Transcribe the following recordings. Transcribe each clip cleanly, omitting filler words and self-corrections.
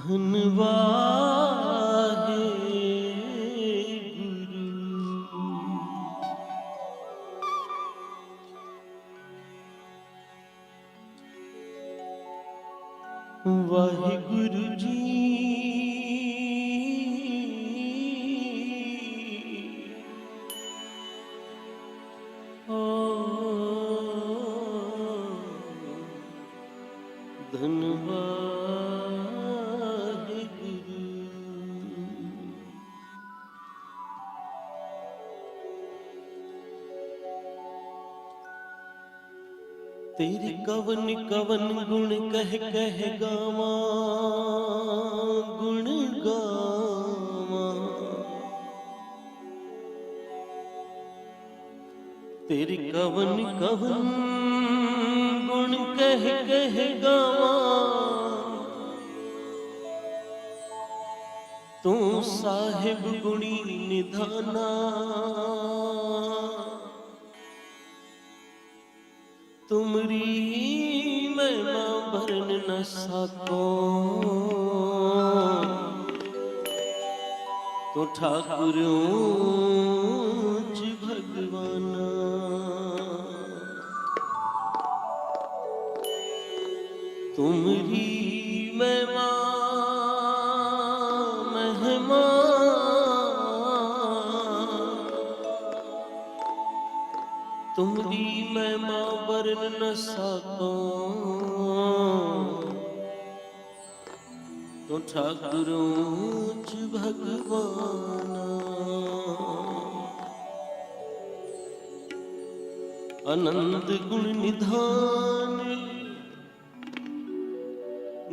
धनवाहे गुरु वाहिगुरु जी धनवाहे गुरु। तेरे कवन कवन गुण कह कह गावा गुण गावा। तेरे कवन कवन गुण कह कह गावा। तू साहिब गुणी निधाना। तुमरी महिमा भरन न सको। तो ठाकुर ऊंच भगवाना। तुमरी महिमा महिमा तुमरी महिमा वरन न सको। तो ठाकुर ऊंच भगवाना। अनंत गुण निधान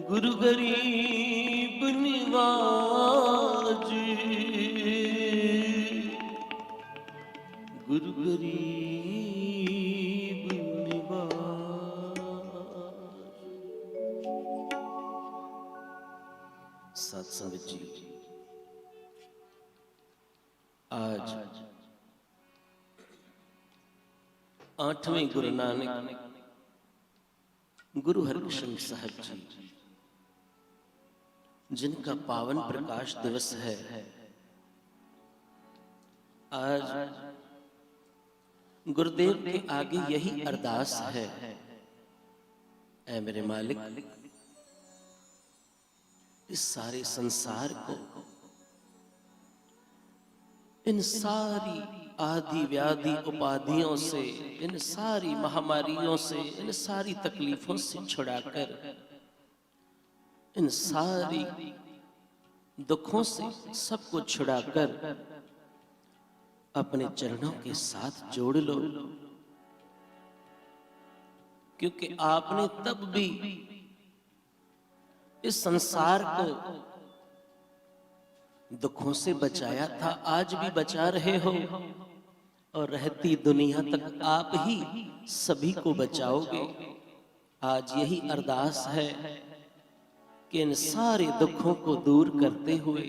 गुरु गरीब निवाज। गुरु गरीब निवाज। सत्संग जी, आज 8वें गुरु नानक गुरु हरकृष्ण साहब जी, जिनका पावन प्रकाश दिवस है, आज गुरुदेव के आगे यही अरदास है। ऐ मेरे मालिक, इस सारे संसार को इन सारी आदि व्याधि उपाधियों से, इन सारी महामारियों से, इन सारी तकलीफों से छुड़ाकर, इन सारी दुखों से सबको छुड़ाकर अपने चरणों के साथ जोड़ लो। क्योंकि आपने तब भी इस संसार को दुखों से बचाया था, आज भी बचा रहे हो, और रहती दुनिया तक आप ही सभी को बचाओगे। आज यही अरदास है कि इन सारे दुखों को दूर करते हुए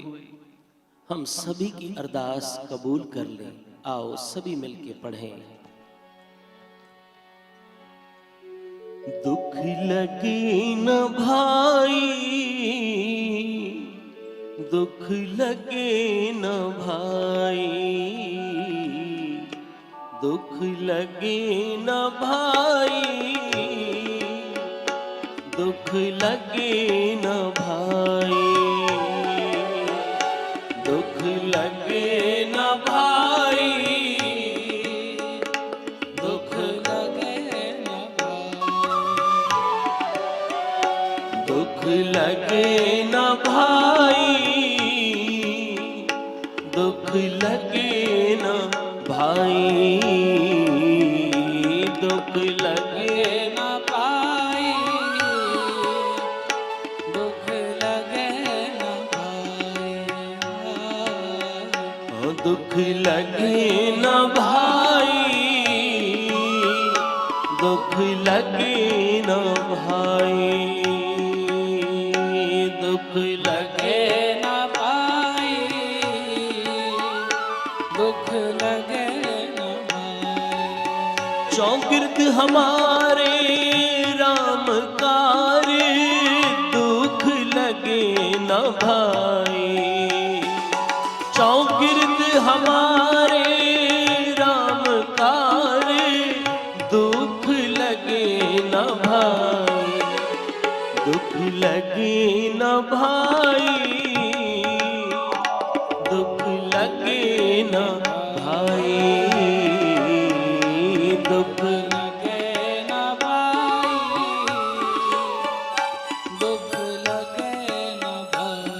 हम सभी की अरदास कबूल कर लें। आओ सभी मिलके पढ़ें। दुख लगे न भाई, दुख लगे न भाई, दुख लगे न भाई, दुख लगे न भाई, दुख लगे न भाई, दुख लगे न भाई, दुख लगे न भाई, दुख लगे न भाई, दुख लगे न भाई, दुख लगे न भाई, दुख लगे न भाई, दुख लगे न भाई, दुख लगे न भाई, दुख लगे न भाई। चौगिर्द हमारे राम कार, दुख लगे न भाई, दुख लगे न भाई, दुख लगे न भाई, दुख लगे न भाई, दुख लगे न भाई।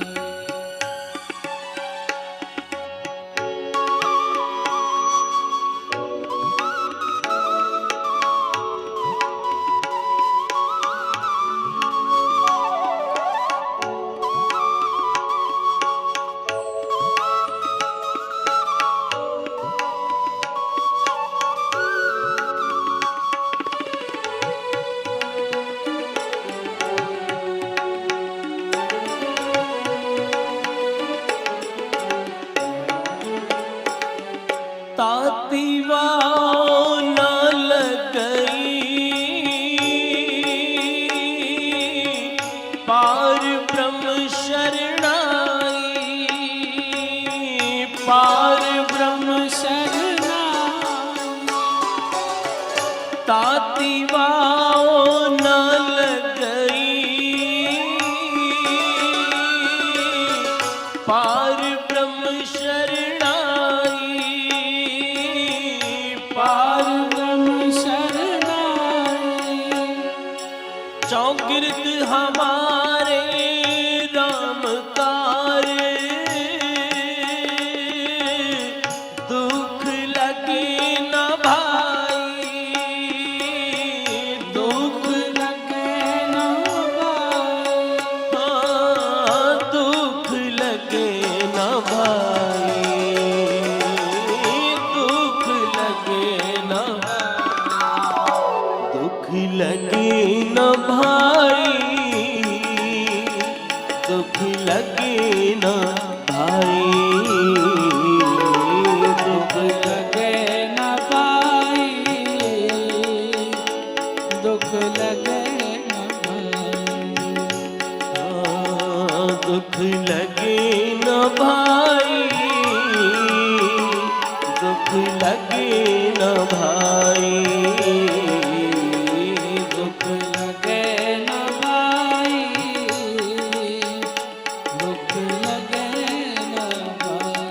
ताती वाव न लगई, पार ब्रह्म शरणाई, पार ब्रह्म शरणाई। ताती वाव न लगई, पार ब्रह्म शरणाई, पार ब्रह्म शरणाई। चौगिर्द हमारे राम कार, दुख लगे न भाई, दुख लगे न भाई, हाँ, दुख लगे न भाई, दुख लगे न, दुख लगे न भाई, दुख लगे न भाई, दुख लगे न भाई, दुख लगे न भाई। हाँ, दुख लगे न भाई, दुख लगे न भाई, दुख लगे न भाई, दुख लगे न भाई।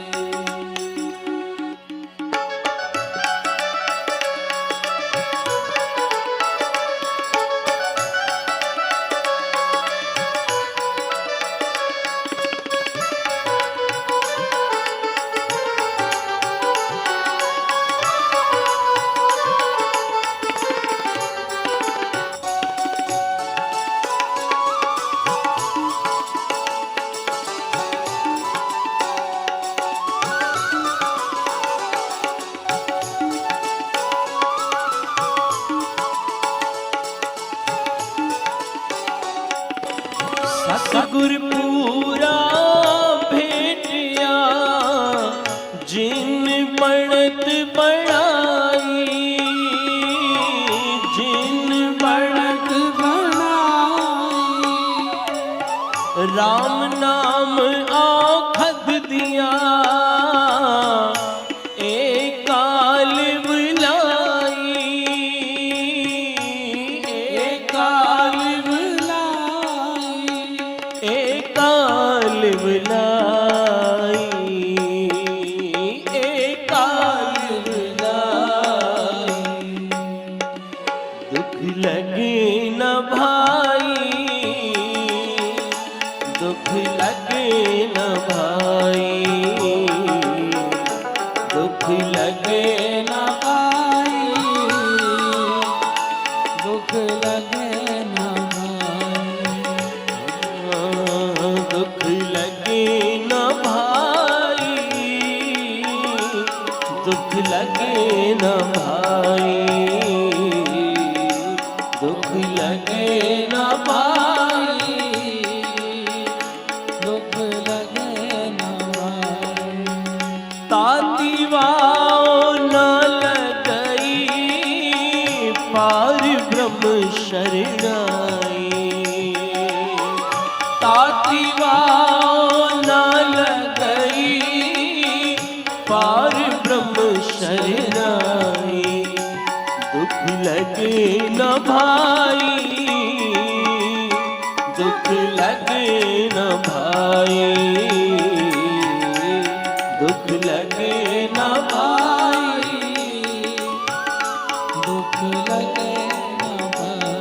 सतगुर पूरा भेटिया, जिन बढ़त बढ़ाई, जिन बढ़त बनाई। राम नाम आखद दिया, एक काल बुलाई, एक काल बुलाई, एक काल बुलाई, एक काल बुलाई। दुख लगे न भाई, दुख लगे न भाई, दुख लगे न भाई, दुख लगे न भाई। दुख लगे न भाई, दुख लगे न भाई, दुख लगे न भाई, दुख लगे न भाई। ताती वाव न लगई, पार ब्रह्म शरणाई, ताती वाव न लगई, पार ब्रह्म शरणाई। दुख लगे न भाई, भाई, दुख लगे न भाई, दुख लगे न भाई।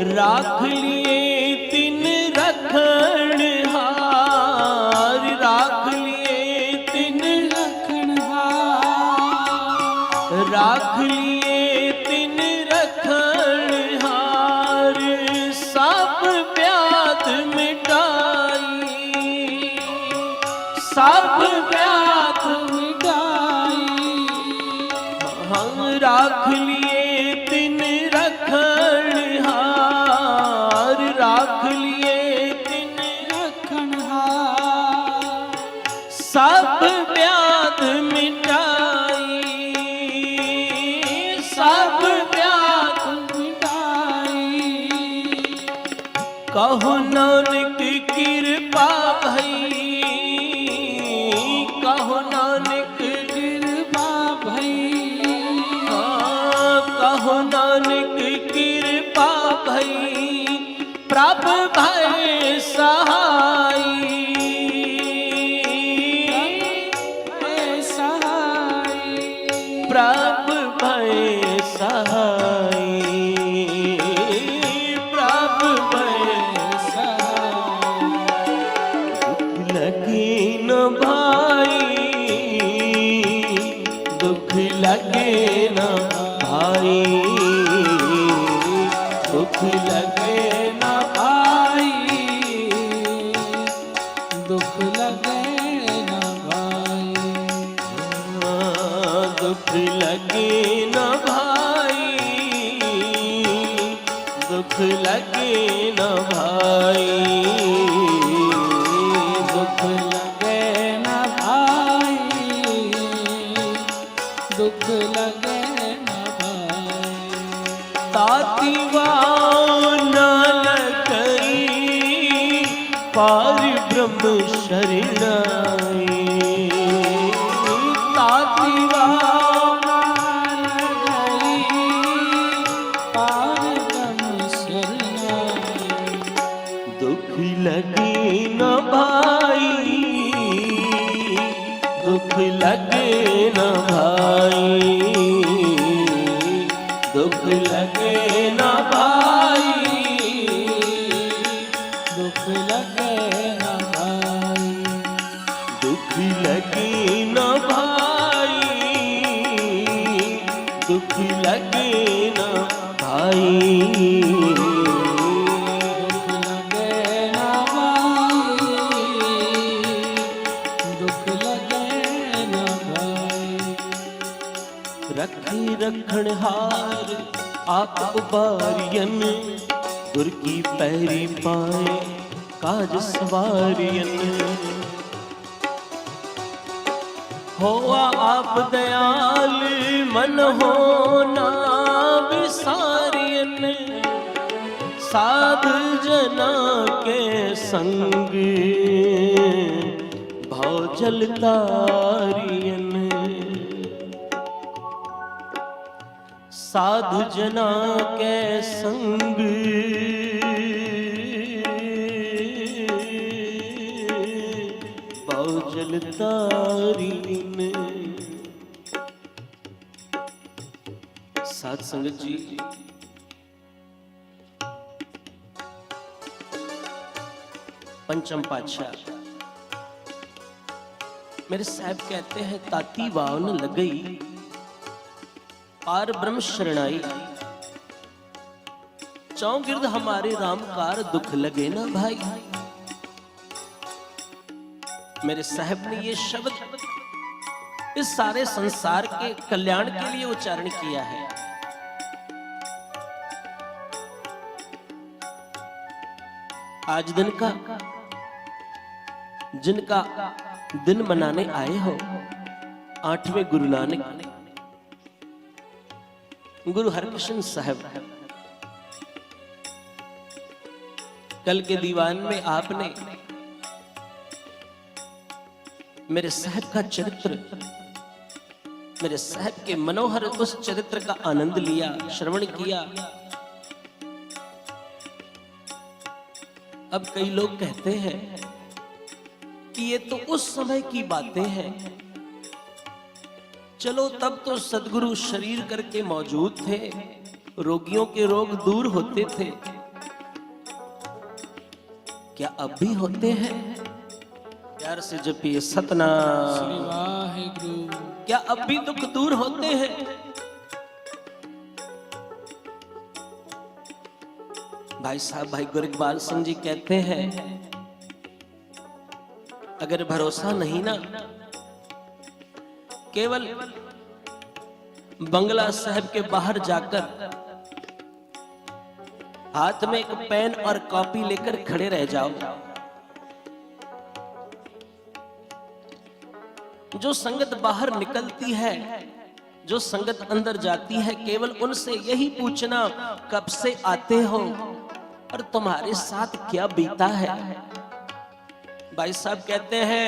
राख लिए तिन रखण हार, राख लिए तिन रखनहार, राख लिए तिन रखण हार, सब व्याध मिटाई, सब व्याध मिटाई। हम राख लिए तिन रखण हार, राख लिए तिन रखनहार, सब व्याध मिटाई, सब व्याध मिटाई। कहो नानक कृपा भई, कहो नानक कृपा भई, कहो नानक कृपा भई, प्रभ भय सहाई, सहाय। प्रभ भय सहाई, प्रभ भय सहाय। लगे न भाई, दुख लगे न भाई, दुख लगे न भाई, दुख लगे न भाई। दुख लगे न भाई, दुख लगे न भाई, दुख लगे न भाई, दुख लगे न भाई। ताती वानल करी, पार ब्रह्म शरणाई, ताती वानल गई, पार ब्रह्म शरणाई। दुख लगे न भाई, दुख लगे न भाई, दुख लगे न भाई, दुख लगे न भाई। दुख लगे न भाई, दुख लगे न भाई, दुख लगे न भाई, दुख लगे न भाई। रखे रखणहार आप उबारियन, गुर की पैरी पाए काज सवारियन, होआ आप दयाल मन हो ना विसारियन, साध जना के संग भाव जल तारियन, साधु जना के संग बाउजल तारीन। साध संगत जी, पंचम पातशाह मेरे साहब कहते हैं, ताती वाव न लगई पार ब्रह्म शरणाई, चौगिर्द हमारे रामकार दुख लगे ना भाई। मेरे साहब ने ये शब्द इस सारे संसार के कल्याण के लिए उच्चारण किया है। आज दिन का जिनका दिन मनाने आए हो 8वें गुरु नानक गुरु हरकृष्ण साहब, कल के दीवान में आपने मेरे साहब का चरित्र, मेरे साहब के मनोहर उस चरित्र का आनंद लिया, श्रवण किया। अब कई लोग कहते हैं कि ये तो उस समय की बातें हैं। चलो तब तो सद्गुरु शरीर करके मौजूद थे, रोगियों के रोग दूर होते थे। क्या अब भी होते हैं? प्यार से जपिए सतनाम श्री वाहिगुरु। क्या अब भी दुख दूर होते हैं? भाई साहब, भाई गुरु इकबाल सिंह जी कहते हैं, अगर भरोसा नहीं ना, केवल बंगला साहब के बाहर जाकर हाथ में एक पेन और कॉपी लेकर खड़े रह जाओ। जो संगत बाहर निकलती है, जो संगत अंदर जाती है, केवल उनसे यही पूछना कब से आते हो और तुम्हारे साथ क्या बीता है। भाई साहब कहते हैं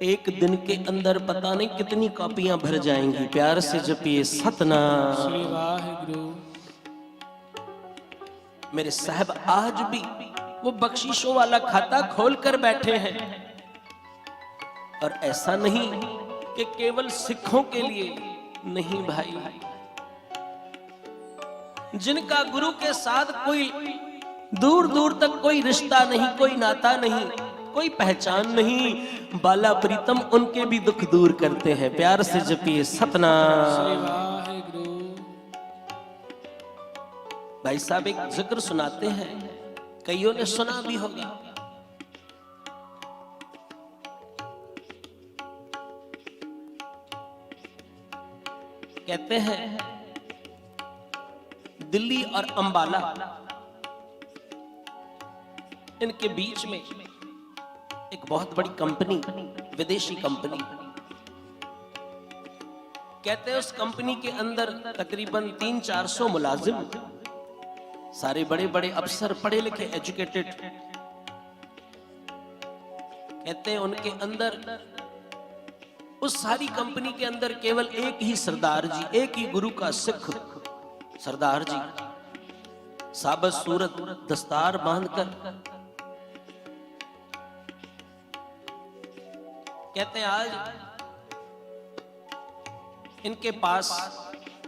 एक दिन के अंदर पता नहीं कितनी कॉपियां भर जाएंगी। प्यार से जपिए सतनाम श्री वाहिगुरु। मेरे साहब आज भी वो बख्शिशों वाला खाता खोल कर बैठे हैं। और ऐसा नहीं कि केवल सिखों के लिए, नहीं भाई, जिनका गुरु के साथ कोई दूर दूर तक कोई रिश्ता नहीं, कोई नाता नहीं, कोई पहचान नहीं, बाला प्रीतम उनके भी दुख दूर करते हैं। प्यार से जपिए सतनाम श्री वाहिगुरु। भाई साहब एक जिक्र सुनाते हैं, कईयों ने सुना भी होगा। कहते हैं दिल्ली और अंबाला, इनके बीच में एक बहुत बड़ी कंपनी, विदेशी कंपनी। कहते हैं उस कंपनी के अंदर तकरीबन 300-400 मुलाजिम, सारे बड़े बड़े अफसर, पढ़े लिखे, एजुकेटेड। कहते हैं उनके अंदर, उस सारी कंपनी के अंदर केवल एक ही सरदार जी, एक ही गुरु का सिख सरदार जी, साबत सूरत, दस्तार बांधकर। कहते हैं आज इनके पास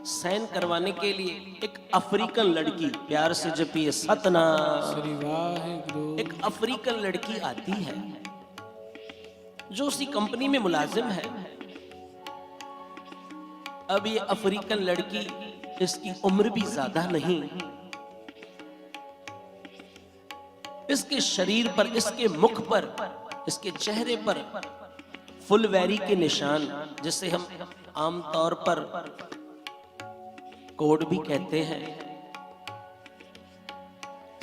सैन करवाने के लिए एक अफ्रीकन लड़की, प्यार से जपिए सतनाम, श्री वाहिगुरु। एक अफ्रीकन लड़की आती है जो उसी कंपनी में मुलाजिम है। अब ये अफ्रीकन लड़की, इसकी उम्र भी ज्यादा नहीं, इसके शरीर पर, इसके मुख पर, इसके चेहरे पर फुलवैरी के निशान, जिसे हम आमतौर पर कोड भी कहते हैं,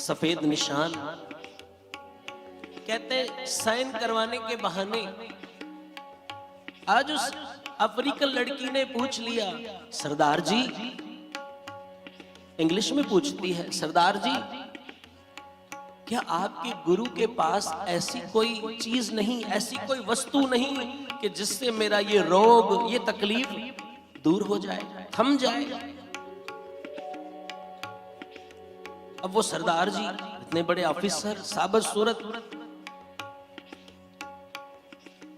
सफेद निशान। कहते साइन करवाने के बहाने आज उस अफ्रीकन लड़की ने पूछ लिया, सरदार जी, इंग्लिश में पूछती है, सरदार जी क्या आपके गुरु के पास ऐसी कोई चीज नहीं, ऐसी कोई वस्तु नहीं कि जिससे मेरा ये रोग, ये तकलीफ दूर हो जाए, थम जाए। अब वो सरदार जी, इतने बड़े ऑफिसर, साबत सूरत,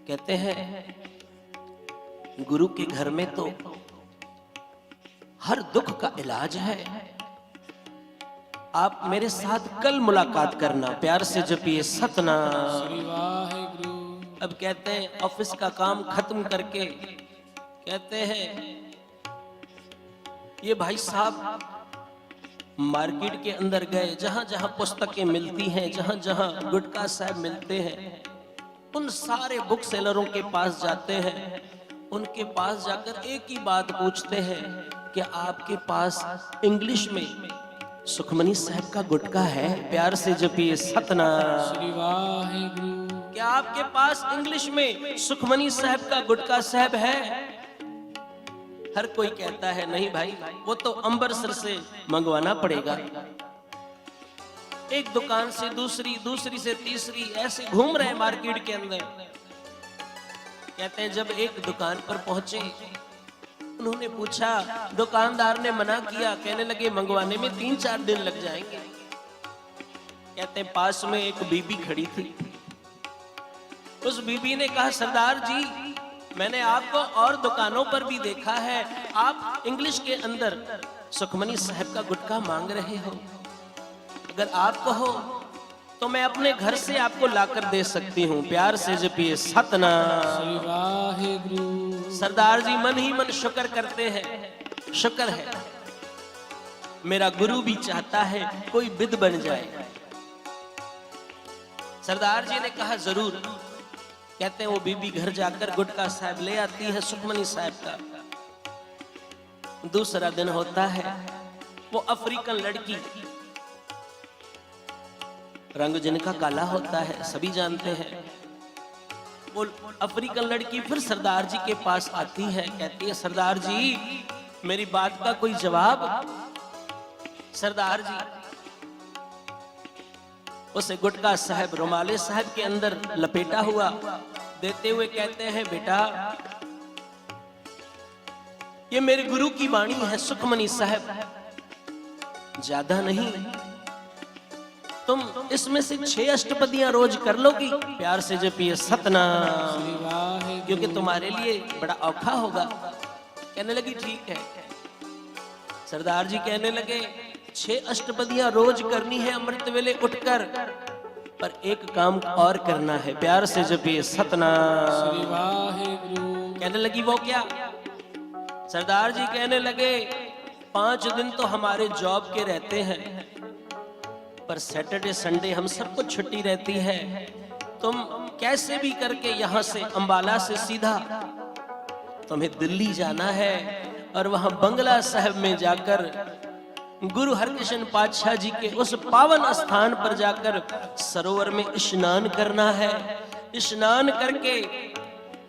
कहते हैं गुरु के घर में तो हर दुख का इलाज है, आप मेरे साथ कल मुलाकात करना। प्यार से जपिए सतनाम। श्री वाहिगुरु। अब कहते हैं ऑफिस का काम खत्म करके कहते हैं ये भाई साहब मार्केट के अंदर गए, जहां जहां पुस्तकें मिलती हैं, जहां जहां गुटखा साहब मिलते हैं, उन सारे बुक सेलरों के पास जाते हैं, उनके पास जाकर एक ही बात पूछते हैं कि आपके पास इंग्लिश में सुखमनी साहब का गुटका है? प्यार से जपिए सतनाम। श्री वाहिगुरु। क्या आपके पास इंग्लिश में सुखमनी साहब का गुटका साहब है? हर कोई कहता है नहीं भाई, वो तो अमृतसर से मंगवाना पड़ेगा। एक दुकान से दूसरी, दूसरी से तीसरी, ऐसे घूम रहे मार्केट के अंदर। कहते हैं जब एक दुकान पर पहुंचे, उन्होंने पूछा, दुकानदार ने मना किया, कहने लगे मंगवाने में 3-4 दिन लग जाएंगे। कहते हैं पास में एक बीबी खड़ी थी। उस बीबी ने कहा, सरदार जी मैंने आपको और दुकानों पर भी देखा है, आप इंग्लिश के अंदर सुखमनी साहब का गुटखा मांग रहे हो। अगर आप कहो तो मैं अपने घर से आपको लाकर दे सकती हूँ। प्यार से जपिए सतनाम। श्री वाहिगुरु। सरदार जी मन ही मन शुक्र करते हैं, शुक्र है मेरा गुरु भी चाहता है कोई विद बन जाए। सरदार जी ने कहा जरूर। कहते हैं वो बीबी घर जाकर गुटका साहब ले आती है, सुखमनी साहब का। दूसरा दिन होता है, वो अफ्रीकन लड़की, रंग जिनका काला होता है सभी जानते हैं, वो अफ्रीकन लड़की फिर सरदार जी के पास आती है। कहती है सरदार जी मेरी बात का कोई जवाब। सरदार जी उसे गुटका साहब रुमाले साहब के अंदर लपेटा हुआ देते हुए कहते हैं, बेटा ये मेरे गुरु की वाणी है सुखमनी साहब, ज्यादा नहीं, तुम इसमें से 6 अष्टपदियां रोज कर लोगी। प्यार से जपिए सतनाम, क्योंकि तुम्हारे लिए बड़ा औखा होगा। कहने लगी ठीक है। सरदार जी कहने लगे 6 अष्टपदियां रोज करनी है अमृत वेले उठकर, पर एक काम और करना है। प्यार से जपिए सतनाम। कहने लगी वो क्या? सरदार जी कहने लगे 5 दिन तो हमारे जॉब के रहते हैं, पर सैटरडे संडे हम सबको छुट्टी रहती है। तुम कैसे भी करके यहाँ से अंबाला से सीधा तुम्हें दिल्ली जाना है और वहां बंगला साहब में जाकर गुरु हरकृष्ण पातशाह जी के उस पावन स्थान पर जाकर सरोवर में स्नान करना है। स्नान करके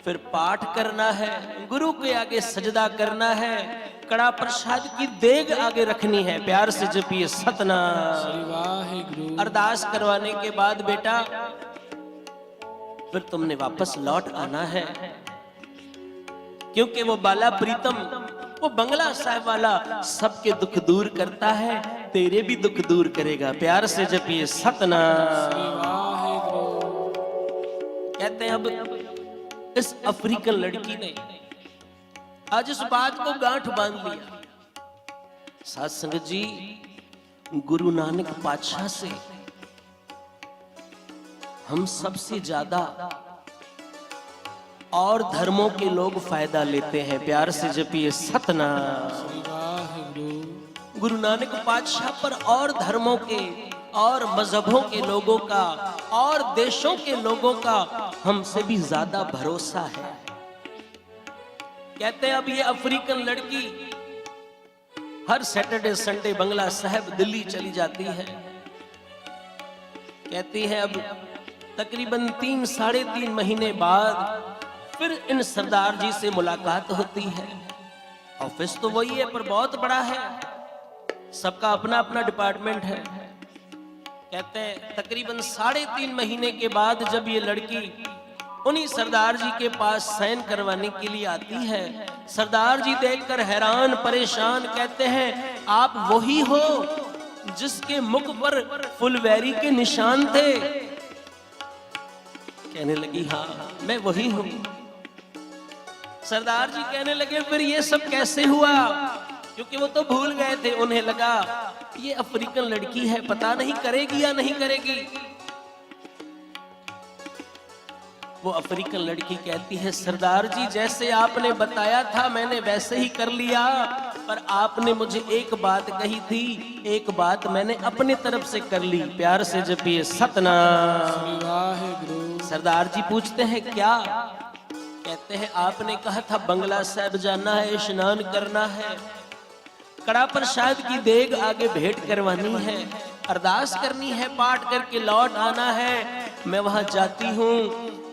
फिर पाठ करना है, गुरु के आगे सजदा करना है, कड़ा प्रसाद की देग आगे रखनी है। प्यार से जपिए सतनाम। अरदास करवाने के बाद बेटा फिर तुमने वापस लौट आना है, क्योंकि वो बाला प्रीतम, वो बंगला साहब वाला सबके दुख दूर करता है, तेरे भी दुख दूर करेगा। प्यार से जपिए सतनाम। कहते हैं अब इस अफ्रीकन लड़की ने आज इस बात को गांठ बांध लिया। साथ संगत जी, गुरु नानक पातशाह से हम सबसे ज्यादा और धर्मों के लोग फायदा लेते हैं। प्यार से जपिए सतनाम। गुरु नानक पातशाह पर और धर्मों के और मजहबों के लोगों का और देशों के लोगों का हमसे भी ज्यादा भरोसा है। कहते हैं अब ये अफ्रीकन लड़की हर सैटरडे संडे बंगला साहब दिल्ली चली जाती है। कहती है अब तकरीबन 3-3.5 महीने बाद फिर इन सरदार जी से मुलाकात होती है। ऑफिस तो वही है पर बहुत बड़ा है, सबका अपना अपना डिपार्टमेंट है। कहते हैं तकरीबन 3.5 महीने के बाद जब ये लड़की उन्हीं सरदार जी के पास साइन करवाने के लिए आती है, सरदार जी देखकर हैरान परेशान कहते हैं, आप वही हो जिसके मुख पर फुलवैरी के निशान थे? कहने लगी हाँ मैं वही हूं। सरदार जी कहने लगे फिर ये सब कैसे हुआ? क्योंकि वो तो भूल गए थे, उन्हें लगा ये अफ्रीकन लड़की है, पता नहीं करेगी या नहीं करेगी। वो अफ्रीकन लड़की कहती है, सरदार जी जैसे आपने बताया था मैंने वैसे ही कर लिया, पर आपने मुझे एक बात कही थी, एक बात मैंने अपनी तरफ से कर ली। प्यार से जपिए सतनाम। श्री वाहिगुरु। सरदार जी पूछते हैं क्या? कहते हैं आपने कहा था बंगला साहब जाना है, स्नान करना है, कड़ा प्रसाद की देग आगे भेंट करवानी है, अरदास करनी है, पाठ करके लौट आना है। मैं वहां जाती हूँ,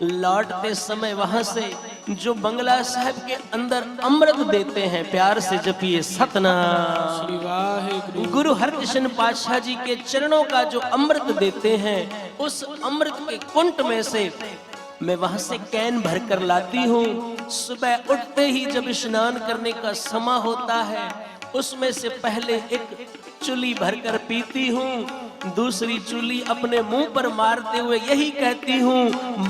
लौटते समय वहां से जो बंगला साहब के अंदर अमृत देते हैं, प्यार से जपिए सतनाम। श्री वाहिगुरु। गुरु हरकृष्ण पातशाह जी के चरणों का जो अमृत देते हैं, उस अमृत के कुंट में से मैं वहां से कैन भर कर लाती हूँ। सुबह उठते ही जब स्नान करने का समय होता है, उसमें से पहले एक चुली भरकर पीती हूँ, दूसरी चुली अपने मुंह पर मारते हुए यही कहती हूँ,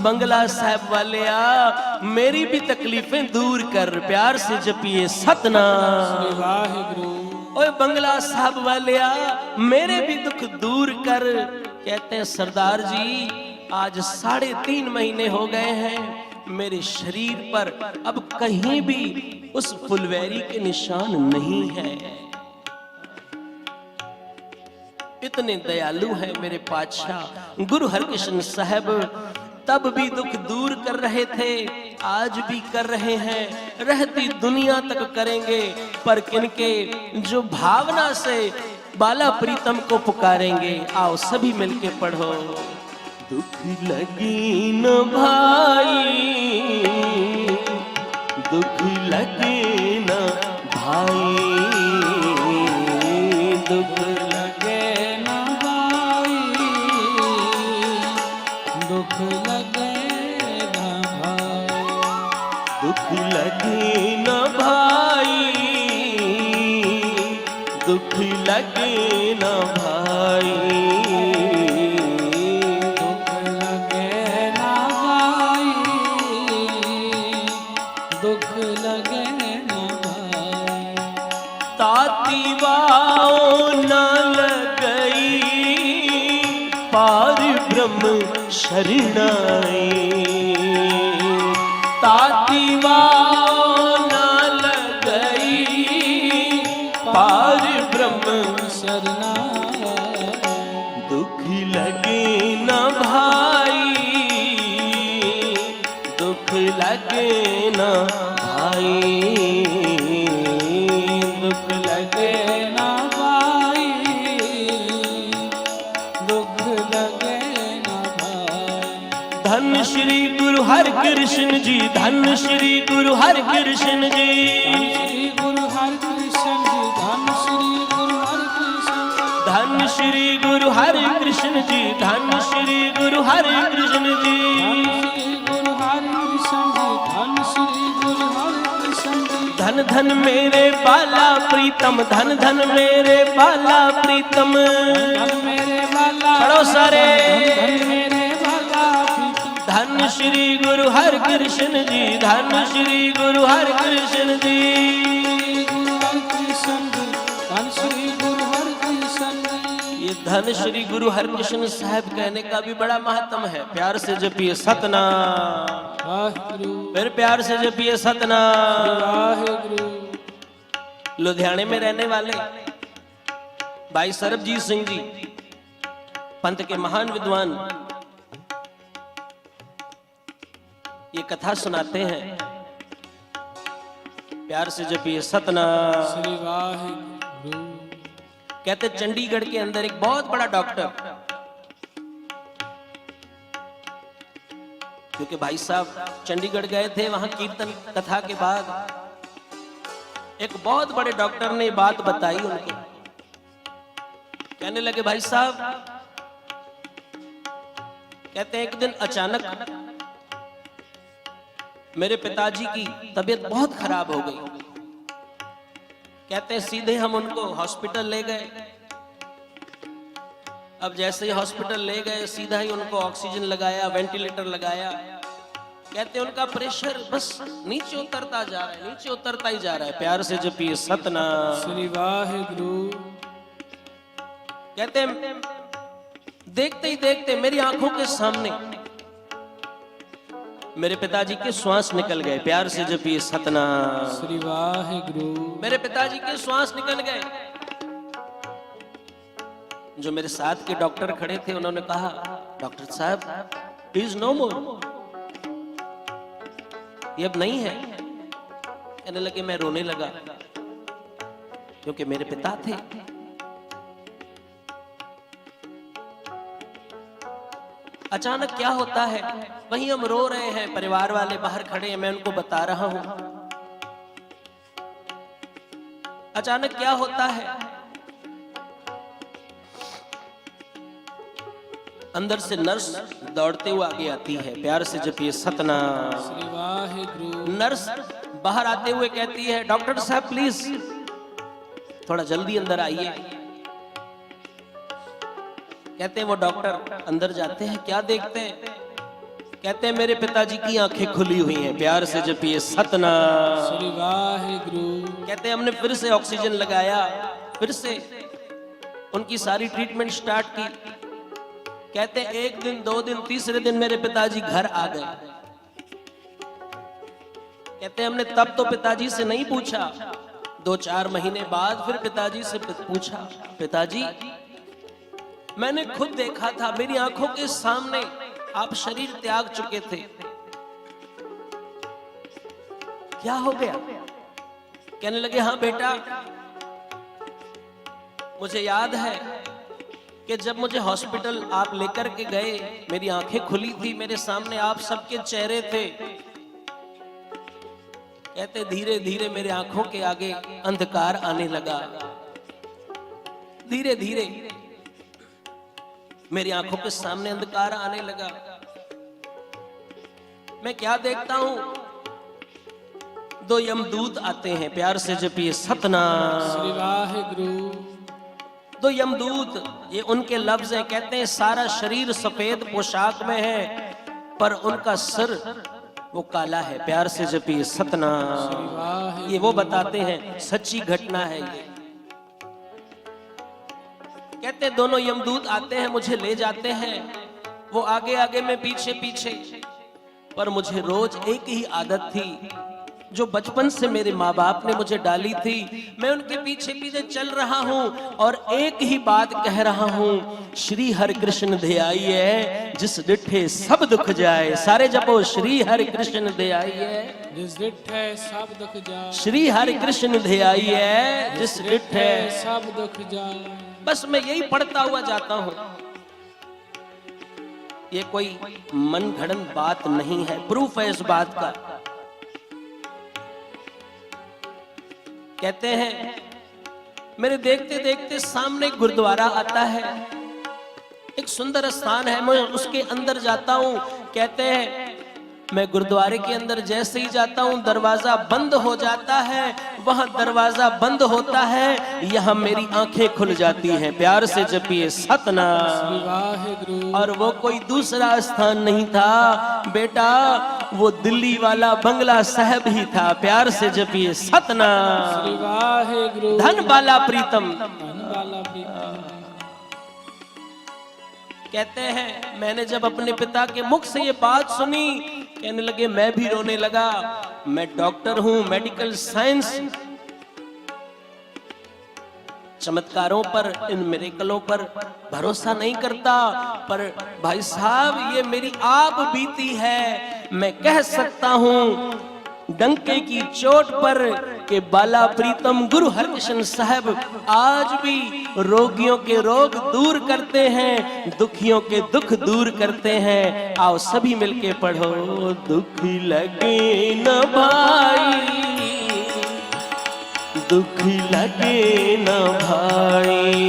बंगला साहब वाले आ, मेरी भी तकलीफें दूर कर, प्यार से जपिए सतनाम। श्री वाहिगुरु। ओए बंगला साहब वाले आ, मेरे भी दुख दूर कर। कहते हैं सरदार जी आज 3.5 महीने हो गए हैं, मेरे शरीर पर अब कहीं भी उस फुलवैरी के निशान नहीं है। इतने दयालु है मेरे पातशाह गुरु हरकृष्ण साहब, तब भी दुख दूर कर रहे थे, आज भी कर रहे हैं, रहती दुनिया तक करेंगे। पर किनके? जो भावना से बाला प्रीतम को पुकारेंगे। आओ सभी मिलके पढ़ो। दुख लगी न भाई, दुख लगे न भाई, दुख लगे न भाई, दुख लगे न भाई, दुख लगे न भाई, दुख लगे न भाई, दुख लगे न भाई। ताती वाओ न लगई, पार ब्रह्म शरणाई, ताती वाओ न लगई, पार ब्रह्म शरणाई। दुख लगे न भाई, दुख लगे न भाई, दुख लगे न भाई, दुख लगे न भाई। धन श्री गुरु हरकृष्ण जी, धन श्री गुरु हरकृष्ण जी, श्री गुरु हरकृष्ण जी, धन श्री गुरु हरकृष्ण जी, धन श्री गुरु हरकृष्ण जी, धन श्री गुरु हरकृष्ण जी, श्री गुरु हरकृष्ण जी, धन श्री गुरु हरकृष्ण जी। धन धन मेरे बाला प्रीतम, धन धन मेरे बाला प्रीतम, धन मेरे बाला पढ़ो सारे। धन मेरे बाला प्रीतम। धन श्री गुरु हरकृष्ण जी, धन श्री गुरु हरकृष्ण जी, गुरु हरकृष्ण जी, धन श्री गुरु हरकृष्ण जी। ये धन श्री गुरु हरकृष्ण साहब कहने का भी बड़ा महत्व है। प्यार से जपिए सतनाम, वाहिगुरु। फिर प्यार से जपिए सतनाम। वाहिगुरु। लुधियाने में रहने वाले भाई सरबजीत सिंह जी, पंथ के महान विद्वान, ये कथा सुनाते हैं। प्यार से जपिए सतनाम। श्री वाहिगुरु। कहते चंडीगढ़ के अंदर एक बहुत बड़ा डॉक्टर, क्योंकि भाई साहब चंडीगढ़ गए थे, वहां कीर्तन कथा के बाद एक बहुत बड़े डॉक्टर ने बात बताई उनको। कहने लगे भाई साहब, कहते हैं एक दिन अचानक मेरे पिताजी की तबीयत बहुत खराब हो गई। कहते हैं सीधे हम उनको हॉस्पिटल ले गए। अब जैसे ही हॉस्पिटल ले गए, सीधा ही उनको ऑक्सीजन लगाया, वेंटिलेटर लगाया। कहते हैं उनका प्रेशर बस नीचे उतरता जा रहा है, नीचे उतरता ही जा रहा है। प्यार से जपिए सतनाम। श्री वाहिगुरु। कहते हैं देखते ही देखते मेरी आंखों के सामने मेरे पिताजी के श्वास निकल गए। प्यार से जपिए सतनाम। श्री वाहिगुरु। मेरे पिताजी के श्वास निकल गए। जो मेरे साथ के डॉक्टर खड़े थे उन्होंने कहा, डॉक्टर साहब ही इज नो मोर, ये अब नहीं है। कहने लगे, मैं रोने लगा क्योंकि मेरे पिता थे। अचानक क्या होता है, वहीं हम रो रहे हैं, परिवार वाले बाहर खड़े हैं, मैं उनको बता रहा हूं। अचानक क्या होता है, अंदर से नर्स दौड़ते हुए आगे आती है। प्यार से जपिए सतनाम। श्री वाहिगुरु। नर्स बाहर आते हुए कहती है, डॉक्टर साहब प्लीज थोड़ा जल्दी अंदर आइए। कहते हैं वो डॉक्टर अंदर जाते हैं, क्या देखते हैं? कहते हैं मेरे पिताजी की आंखें खुली हुई हैं। प्यार से जपिए सतनाम। श्री वाहिगुरु। कहते हैं हमने फिर से ऑक्सीजन लगाया, फिर से उनकी सारी ट्रीटमेंट स्टार्ट की। कहते हैं 1 दिन 2 दिन, तीसरे दिन मेरे पिताजी घर आ गए। कहते हैं हमने तब तो पिताजी से नहीं पूछा, 2-4 महीने बाद फिर पिताजी से पूछा, पिताजी मैंने खुद देखा था, मेरी आंखों के सामने आप शरीर त्याग चुके थे, क्या हो गया? कहने लगे, हाँ बेटा, मुझे याद है कि जब मुझे हॉस्पिटल आप लेकर के गए, मेरी आंखें खुली थी, मेरे सामने आप सबके चेहरे थे। कहते धीरे धीरे मेरे आंखों के आगे अंधकार आने लगा। धीरे धीरे मेरी आंखों के सामने अंधकार आने लगा। मैं क्या देखता हूं, 2 यमदूत आते हैं। प्यार से जपिए सतनाम। श्री वाहिगुरु। 2 यमदूत, ये उनके लफ्ज हैं। कहते हैं सारा शरीर सफेद पोशाक में है, पर उनका सिर वो काला है। प्यार से जपिए सतनाम। ये वो बताते हैं, सच्ची घटना है ये। कहते हैं दोनों यमदूत आते हैं, मुझे ले जाते हैं, वो आगे आगे में पीछे पीछे। पर मुझे रोज एक ही आदत थी जो बचपन से मेरे माँ बाप ने मुझे डाली थी। मैं उनके पीछे पीछे चल रहा हूँ और एक ही बात कह रहा हूँ, श्री हरि कृष्ण ध्याइए जिस डिठे सब दुख जाए। सारे जपो, श्री हरि कृष्ण ध्याइए जिस डिठे सब दुख जाए। श्री हरि कृष्ण ध्याइए जिस डिठे सब दुख जाए। बस मैं यही पढ़ता हुआ जाता हूँ। ये कोई मन घड़न बात नहीं है, प्रूफ है इस बात का। कहते हैं मेरे देखते देखते सामने गुरुद्वारा आता है, एक सुंदर स्थान है, मैं उसके अंदर जाता हूं। कहते हैं मैं गुरुद्वारे के अंदर जैसे ही जाता हूं, दरवाजा बंद हो जाता है। वहां दरवाजा बंद होता है, यहां मेरी आंखें खुल जाती हैं। प्यार से जपिए सतनाम। और वो कोई दूसरा स्थान नहीं था बेटा, वो दिल्ली वाला बंगला साहब ही था। प्यार से जपिए सतनाम। धन बाला प्रीतम। कहते हैं मैंने जब अपने पिता के मुख से ये बात सुनी, कहने लगे मैं भी रोने लगा। मैं डॉक्टर हूं, मेडिकल साइंस, चमत्कारों पर, इन मिरेकलों पर भरोसा नहीं करता, पर भाई साहब ये मेरी आप बीती है। मैं कह सकता हूं डंके की चोट पर के बाला प्रीतम गुरु हरकृष्ण साहब आज भी रोगियों के रोग दूर करते हैं, दुखियों के दुख दूर करते हैं। आओ सभी मिलके पढ़ो, दुख लगे न भाई, दुख लगे न भाई,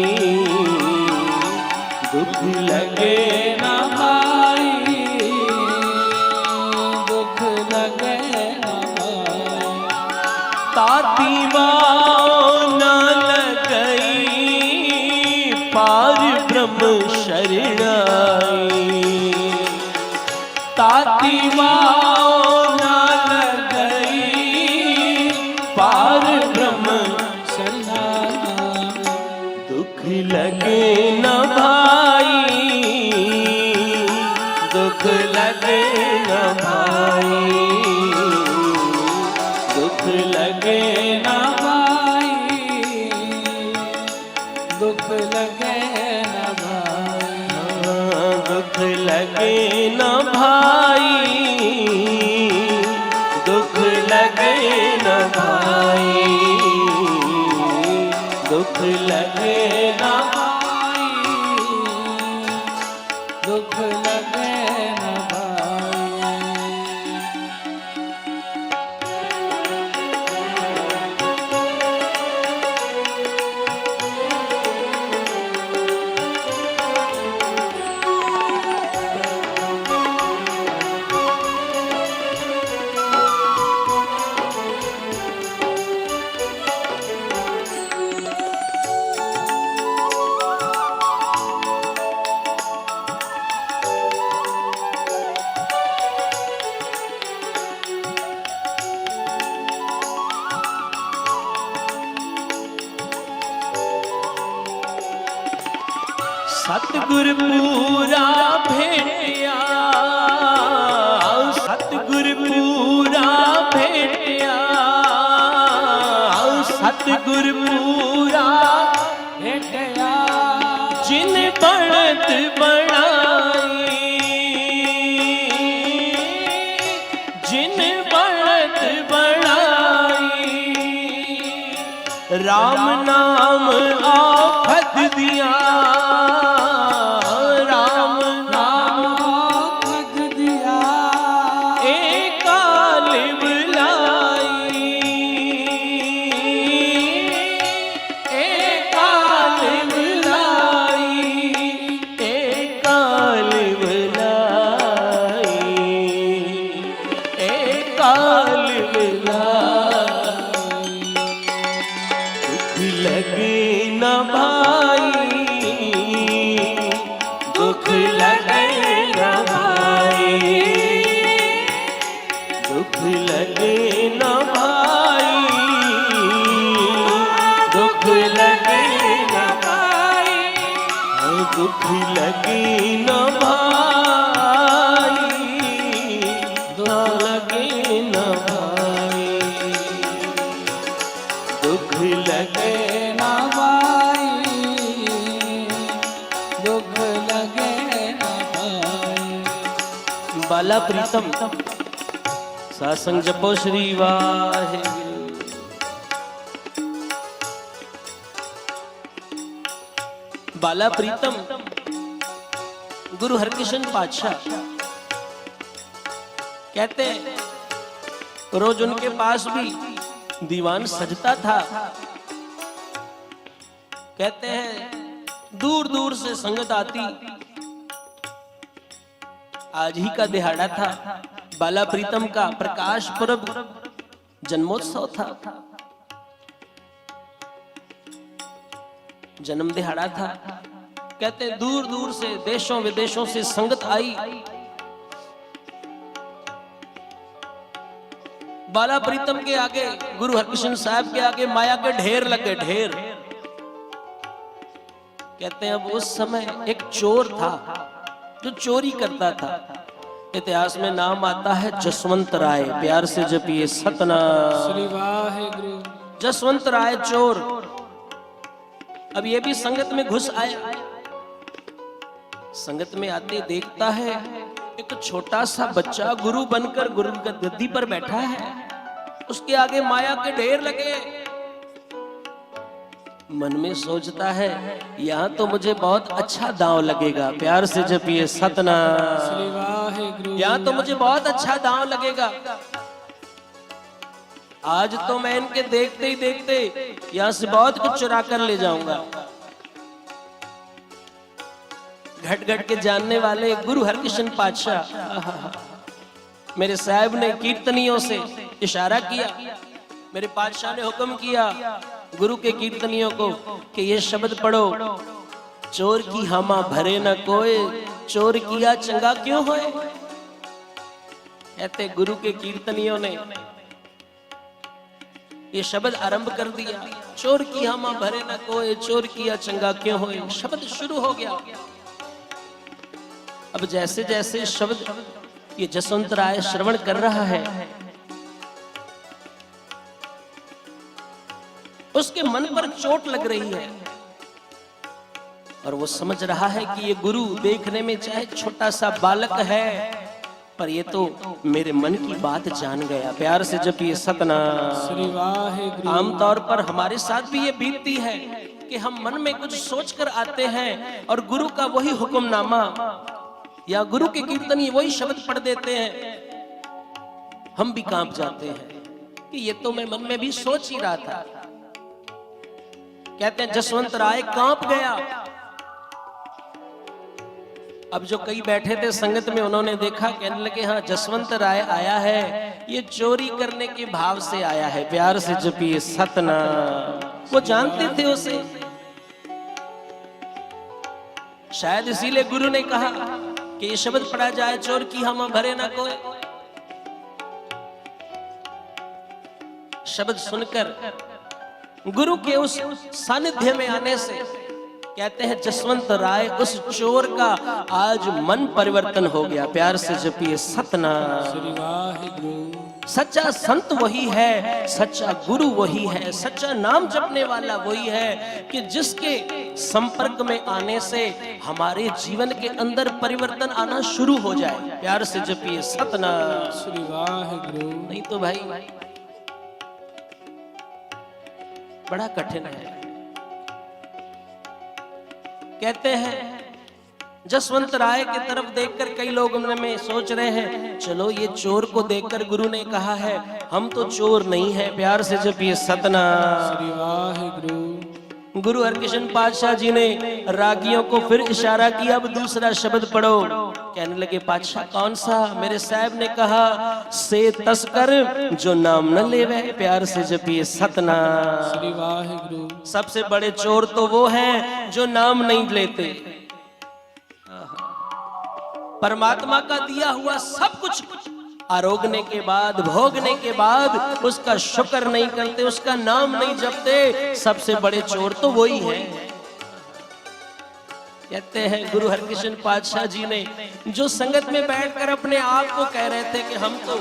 दुख लगे न भाई, दुख लगे ताती न लगई पार ब्रह्म शरणाई। ताती न लगई पार ब्रह्म शरणाई। दुख लगे न भाई, दुख दुख लगे न भाई, दुख लगे न भाई, दुख लगे न भाई, दुख लगे न भाई, दुख लगे न भाई, दुख लगे न भाई, दुख लगे न भाई। सतगुर पूरा भेटिया, सतगुर पूरा भेटिया, सतगुर पूरा भेटिया, जिन बढ़त बढ़ाई, जिन बढ़त बढ़ाई, राम नाम आफत दिया, राम नाम आफत दिया, एक काल बुलाई, एक काल बुलाई, एक काल बुलाई, एक काल बुलाई। दुख लगे न भाई, दुख लगे न भाई, दुख लगे न भाई, दुख लगे न भाई, दुख लगे न भाई, दुख लगे न भाई, दुख लगे न भाई, दुख लगे न भाई। बाला प्रीतम सासंग जपो श्री वाहेगुरु। बाला प्रीतम गुरु हरकृष्ण पातशाह कहते हैं रोज उनके पास भी दीवान सजता था। कहते हैं दूर दूर से संगत आती। आज ही का दिहाड़ा था, बाला प्रीतम का प्रकाश पर्व जन्मोत्सव था, जन्म दिहाड़ा था। कहते दूर दूर से देशों विदेशों से संगत आई। बाला प्रीतम के आगे, गुरु हरकृष्ण साहब के आगे माया के ढेर लगे, ढेर। कहते हैं अब उस समय एक चोर था जो चोरी करता था। इतिहास में नाम आता है जसवंत राय। प्यार से जपिए सतनाम श्री वाहेगुरु। जसवंत राय चोर। अब ये भी संगत में घुस आया। संगत में आते देखता है एक छोटा सा बच्चा गुरु बनकर गुरु गद्दी पर बैठा है, उसके आगे माया के ढेर लगे। मन में सोचता है यहाँ तो मुझे बहुत अच्छा दांव लगेगा। प्यार से जपिए सतनाम श्री वाहेगुरु। यहाँ तो मुझे बहुत अच्छा दांव लगेगा। आज तो मैं इनके देखते ही देखते यहाँ से बहुत कुछ चुरा कर ले जाऊंगा। घट घट के जानने वाले गुरु हरकृष्ण पातशाह, मेरे साहब ने कीर्तनियों से इशारा किया, मेरे पातशाह ने हुक्म किया गुरु के कीर्तनियों को कि ये शब्द पढ़ो, चोर की हामा भरे न कोय, चोर किया चंगा क्यों होए। कहते गुरु के कीर्तनियों ने ये शब्द आरंभ कर दिया, चोर की हामा भरे न कोय, चोर किया चंगा क्यों होए। शब्द शुरू हो गया। अब अब जैसे जैसे शब्द ये जसवंत राय श्रवण कर रहा है, उसके मन पर चोट लग रही है और वो समझ रहा है कि ये गुरु देखने में चाहे छोटा सा बालक है, पर ये तो मेरे मन की बात जान गया। प्यार से जपिए सतनाम श्री वाहिगुरु। आमतौर पर हमारे साथ भी ये बीतती है कि हम मन में कुछ सोच कर आते हैं और गुरु का वही हुक्मनामा या गुरु के कीर्तन वही शब्द पढ़ देते हैं, हम भी कांप जाते हैं कि ये तो मैं मन में भी सोच ही रहा था। कहते हैं जसवंत राय कांप गया। अब जो कई बैठे थे संगत में, उन्होंने देखा, कहने लगे हाँ जसवंत राय आया है, ये चोरी करने के भाव से आया है। प्यार से जपिए सतनाम। वो जानते थे उसे, शायद इसीलिए गुरु ने कहा कि ये शब्द पढ़ा जाए, चोर की हम भरे ना कोई। शब्द सुनकर गुरु के उस सानिध्य में आने से कहते हैं जसवंत राय उस चोर का आज मन परिवर्तन हो गया। प्यार से जपिए सतनाम। श्री वाहिगुरु। सच्चा संत वही है, सच्चा गुरु वही है, सच्चा नाम जपने वाला वही है कि जिसके संपर्क में आने से हमारे जीवन के अंदर परिवर्तन आना शुरू हो जाए। प्यार से जपिए सतनाम। श्री वाहिगुरु। नहीं तो भाई बड़ा कठिन है। कहते हैं जसवंत राय की तरफ देखकर कई लोग उनमें में सोच रहे हैं, चलो ये चोर को देखकर गुरु ने कहा है हम तो चोर नहीं है। प्यार से जपिए सतनाम। श्री वाहिगुरु। गुरु हरकृष्ण पातशाह जी ने रागियों को फिर इशारा किया, अब दूसरा शब्द पढ़ो। कहने लगे पातशाह कौन सा? मेरे साहब ने कहा से तस्कर जो नाम न लेवे। प्यार से जपिए सतनाम। श्री वाहिगुरु। सबसे बड़े चोर तो वो हैं जो नाम नहीं लेते। परमात्मा का दिया हुआ सब कुछ आरोगने के बाद, भोगने के बाद उसका शुक्र नहीं करते, उसका नाम नहीं जपते। सबसे बड़े चोर तो वही हैं। कहते हैं गुरु हरकृष्ण पातशाह जी ने जो संगत में बैठकर अपने आप को कह रहे थे कि हम तो,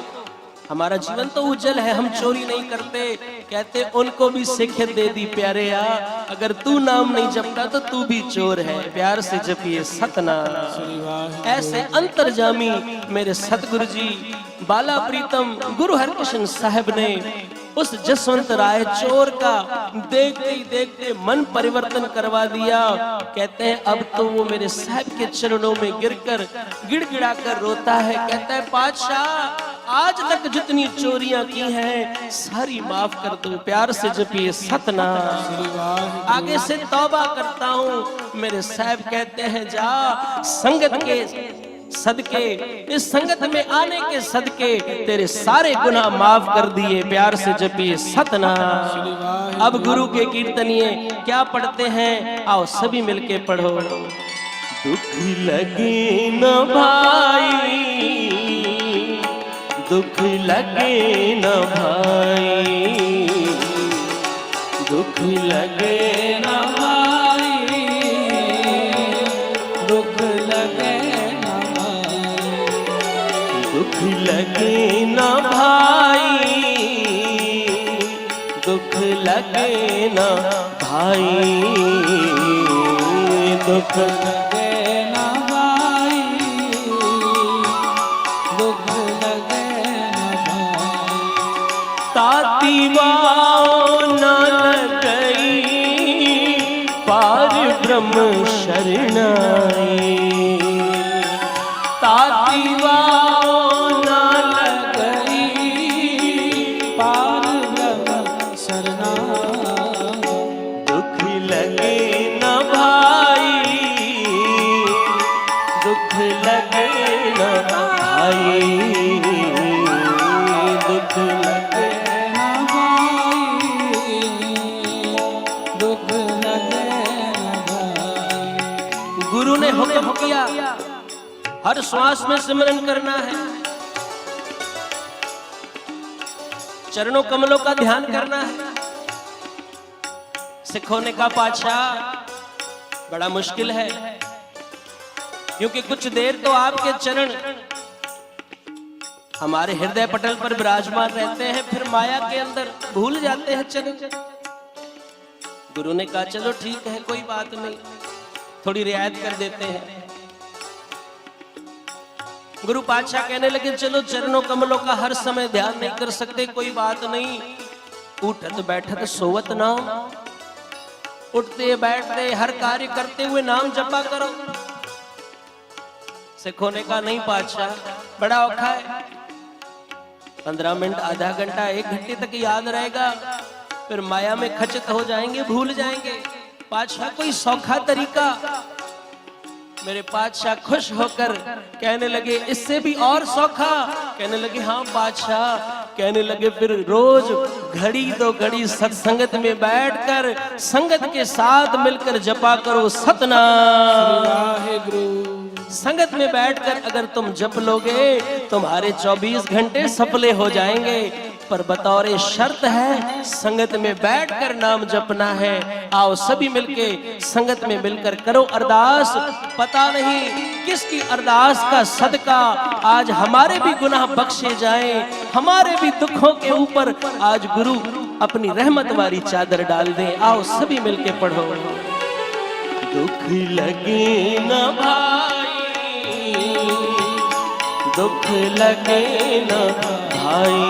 हमारा जीवन तो उज्जवल है, हम चोरी नहीं करते, कहते उनको भी शिक्षित दे दी प्यारे यार, अगर तू नाम नहीं जपता तो तू भी चोर है। प्यार से जपिए सतनाम। ऐसे अंतर्जामी मेरे सतगुरु जी बाला प्रीतम गुरु हरकृष्ण साहब ने उस जसवंत राय चोर का देखते ही देखते मन परिवर्तन करवा दिया। कहते हैं अब तो वो मेरे साहब के चरणों में गिरकर गिड़गिड़ा कर रोता है। कहता है पातशाह आज तक जितनी चोरियां की हैं सारी माफ कर दो। प्यार से जपिए सतनाम। आगे से तौबा करता हूँ। मेरे साहब कहते हैं जा संगत के सदके, इस संगत में आने के सदके तेरे सारे गुनाह माफ कर दिए। प्यार से जपिए सतनाम। अब गुरु के कीर्तनिए क्या पढ़ते हैं, आओ सभी मिलके पढ़ो। दुख लगे न भाई, दुख लगे न भाई, दुख लगे न भाई, दुख लगे न भाई, दुख लगे न भाई, दुख लगे न भाई, दुख लगे न भाई, दुख लगे न भाई। ताती वाव न लगई पार ब्रह्म शरणाई, ताती वाव न लगई पार ब्रह्म शरणाई। दुख लगे न भाई, दुख लगे न भाई, दुख लगे न भाई, दुख लगे न भाई। गुरु ने हुक्म किया हर श्वास में सिमरन करना है, चरणों कमलों का ध्यान करना है। सिखों ने कहा पातशाह बड़ा मुश्किल है, क्योंकि कुछ देर तो आपके चरण हमारे हृदय पटल पर विराजमान रहते हैं, फिर माया के अंदर भूल जाते हैं चरण। गुरु ने कहा चलो ठीक है, कोई बात नहीं, थोड़ी रियायत कर देते हैं। गुरु पातशाह कहने लगे चलो चरणों कमलों का हर समय ध्यान नहीं कर सकते, कोई बात नहीं, उठत बैठत सोवत नाम, उठते बैठते हर कार्य करते हुए नाम जपा करो। सिखों ने कहा नहीं पातशाह, बड़ा औखा है, 15 मिनट, आधा घंटा, 1 घंटे तक याद रहेगा, फिर माया में खचित हो जाएंगे, भूल जाएंगे। पातशाह कोई सौखा तरीका। मेरे पातशाह खुश होकर कहने लगे इससे भी और सौखा। कहने लगे हाँ पातशाह। कहने लगे फिर रोज घड़ी 2 घड़ी सत्संगत में बैठकर संगत के साथ मिलकर जपा करो सतनाम। संगत में बैठकर अगर तुम जप लोगे तुम्हारे 24 घंटे सफले हो जाएंगे, पर बतौर शर्त है संगत में बैठकर नाम जपना है। आओ सभी मिलके संगत में मिलकर करो अरदास। पता नहीं किसकी अरदास का सदका आज हमारे भी गुनाह बख्शे जाएं, हमारे भी दुखों के ऊपर आज गुरु अपनी रहमत वाली चादर डाल दें। आओ सभी मिलके पढ़ो। दुख लगे न भाई, दुख लगे न भाई,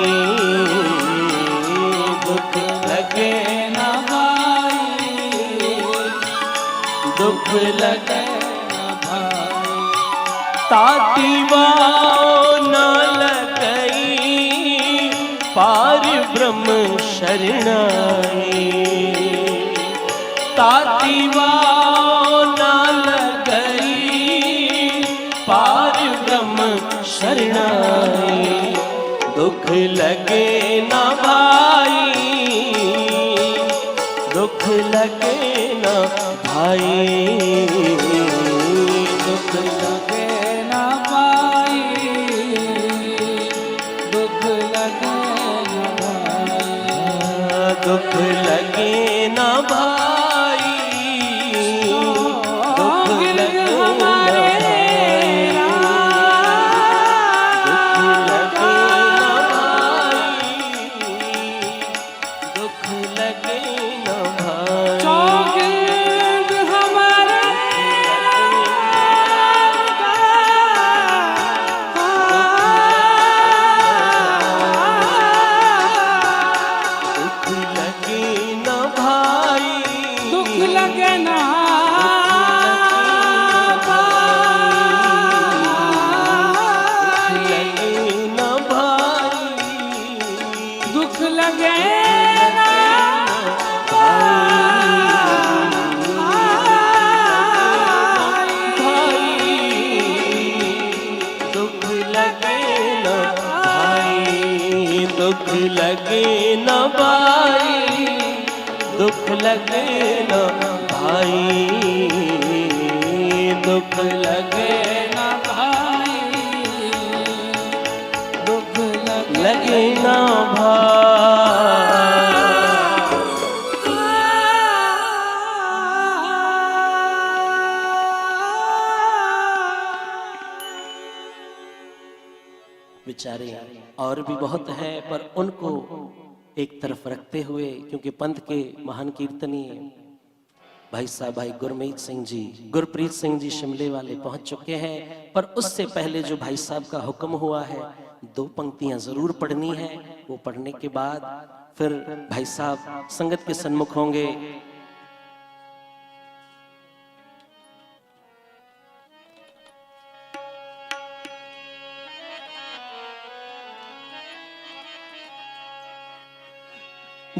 दुख लगे न भाई, दुख लगे न भाई, तातीवा न लगई पार ब्रह्म शरणाई, तातीवा शरणाई, दुख लगे ना भाई, दुख लगे ना भाई, दुख लगे ना भाई, दुख लगे ना भाई, दुख लगे ना भाई, दुख लगे हमारे लगे न भाई, दुख लगे न भाई, दुख लगे न भाई, दुख लगे न भाई। बेचारे और भी बहुत है, पर उनको एक तरफ रखते हुए, क्योंकि पंथ के महान कीर्तनीय भाई साहब भाई गुरमीत सिंह जी, गुरप्रीत सिंह जी शिमले वाले पहुंच चुके हैं, पर उससे पहले जो भाई साहब का हुक्म हुआ है 2 पंक्तियां जरूर पढ़नी है। वो पढ़ने के बाद फिर भाई साहब संगत के सन्मुख होंगे।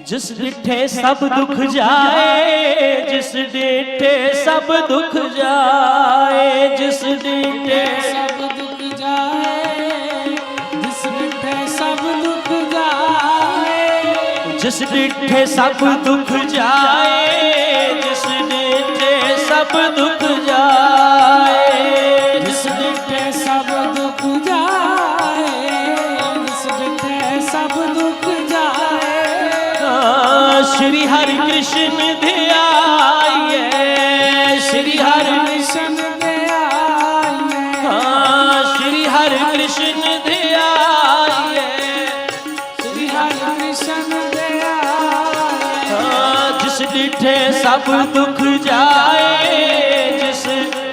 जिस डिठे सब दुख जाए, जिस डिठे सब दुख जाए, जिस डिठे सब दुख जाए, जिस डिठे सब दुख जाए, जिस डिठे सब दुख जाए, जिस डिठे सब दुख जाए, जिस डिठे सब दुख जाए, जिस डिठे सब दुख जाए, श्री हरि कृष्ण ध्याये, श्री हरि कृष्ण ध्याये, कृष्ण ध्याये, श्री हरि कृष्ण ध्याये। जिस डिठे सब दुख जाए, जिस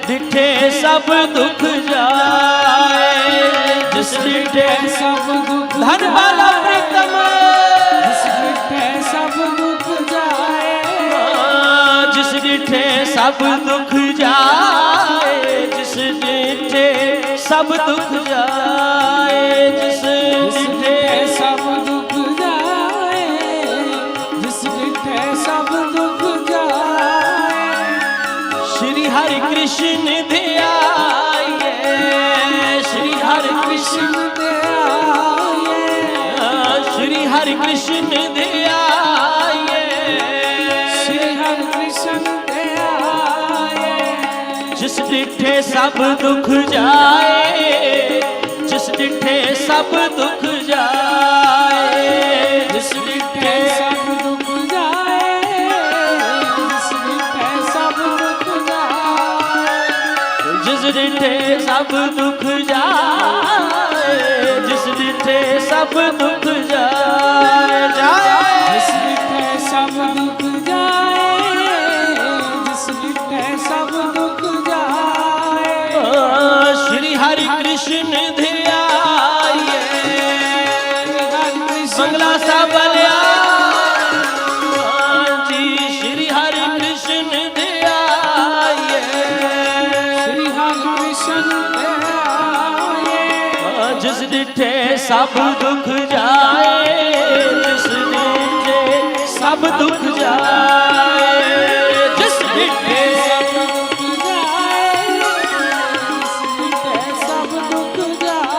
डिठे सब दुख जाए, जिस डिठे सब दुख धन वाला प्रीतम, जिस डिठे सब दुख जाए, जिस डिठे सब दुख जाए, जिस डिठे सब दुख जाए, जिस डिठे सब दुख जाए, जिस डिठे सब दुख जाए। श्री हरि कृष्ण ध्याये, श्री हरि कृष्ण ध्याये, श्री हरि कृष्ण ध्याये, श्री हरि कृष्ण ध्याये। जिस डिठे सब दुख जाए, जिस डिठे सब दुख जाए, जिस डिठे सब दुख जाए, जिस डिठे सब दुख जाए, जिस डिठे सब दुख जाए, जिस डिठे सब दुख जाए, जिस डिठे सब दुख जाए, जिस डिठे सब दुख जाए। श्री हरि कृष्ण ध्याये, बंगला सा बलिया जी, श्री हरि कृष्ण ध्याये, श्री हरि कृष्ण ध्याये। जिस डिठे सब दुख जाए, जिस डिठे सब दुख जाए, जिस डिठे सब दुख जाए, जिस डिठे सब दुख जाए।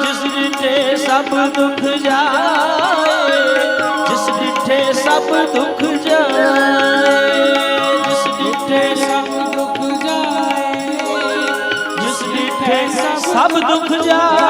जिस डिठे सब दुख जाए, जिस डिठे सब दुख जाए, जिस डिठे सब दुख जाए, जिस डिठे सब दुख जाए।